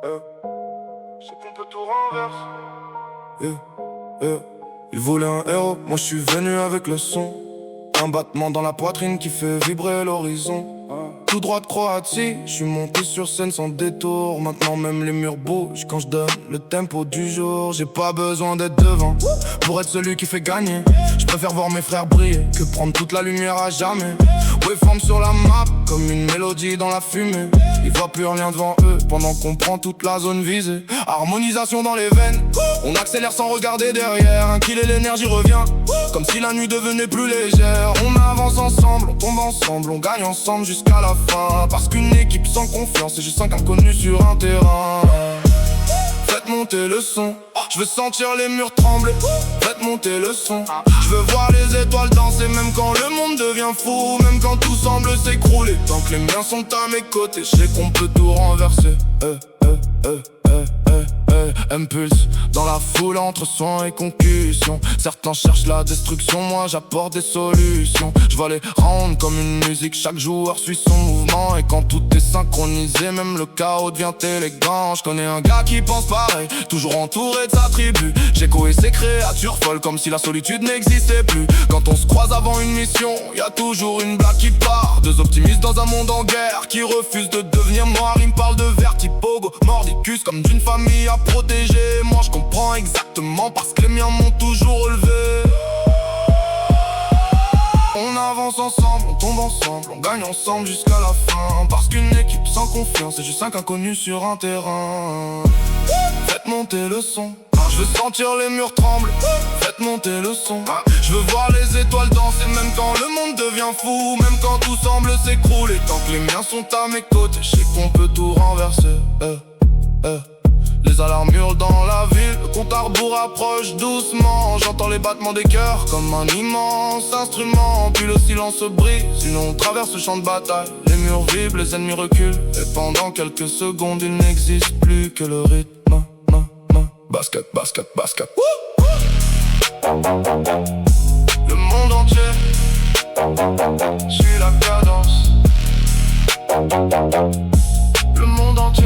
C'est qu'on peut tout renverser. Il voulait un héros, moi je suis venu avec le son. Un battement dans la poitrine qui fait vibrer l'horizon. Tout droit de Croatie, je suis monté sur scène sans détour. Maintenant même les murs bougent quand je donne le tempo du jour. J'ai pas besoin d'être devant pour être celui qui fait gagner. Je préfère voir mes frères briller que prendre toute la lumière à jamais. Waveform sur la map, comme une mélodie dans la fumée. Ils voient plus rien devant eux, pendant qu'on prend toute la zone visée. Harmonisation dans les veines, on accélère sans regarder derrière. Un kill et l'énergie revient, comme si la nuit devenait plus légère. On avance ensemble, on tombe ensemble, on gagne ensemble jusqu'à la fin. Parce qu'une équipe sans confiance et j'ai 5 inconnus sur un terrain. Faites monter le son, je veux sentir les murs trembler. Faites monter le son, je veux voir les étoiles danser. Même quand le monde devient fou, même quand tout semble s'écrouler. Tant que les miens sont à mes côtés, je sais qu'on peut tout renverser. Impulse dans la foule entre soins et concussion. Certains cherchent la destruction, moi j'apporte des solutions. Je vois les rendre comme une musique, chaque joueur suit son mouvement. Et quand tout est synchronisé, même le chaos devient élégant. Je connais un gars qui pense pareil, toujours entouré de sa tribu. J'écho et ses créatures folles comme si la solitude n'existait plus. Quand on se croise avant une mission, y a toujours une blague qui part. Deux optimistes dans un monde en guerre qui refusent de devenir noirs. Ils me parlent de vertipogo, mordicus, comme d'une famille à protéger. Moi je comprends exactement parce que les miens m'ont toujours relevé. On avance ensemble, on tombe ensemble, on gagne ensemble jusqu'à la fin. Parce qu'une équipe sans confiance et juste 5 inconnus sur un terrain. Faites monter le son, je veux sentir les murs trembler. Faites monter le son, je veux voir les étoiles danser. Même quand le monde devient fou, même quand tout semble s'écrouler. Tant que les miens sont à mes côtés, je sais qu'on peut tout renverser. Les alarmes hurlent dans la ville, le compte à rebours approche doucement. J'entends les battements des cœurs comme un immense instrument. Puis le silence brise, sinon on traverse le champ de bataille. Les murs vibrent, les ennemis reculent. Et pendant quelques secondes, il n'existe plus que le rythme. Basket, basket, basket. Le monde entier suit la cadence. Le monde entier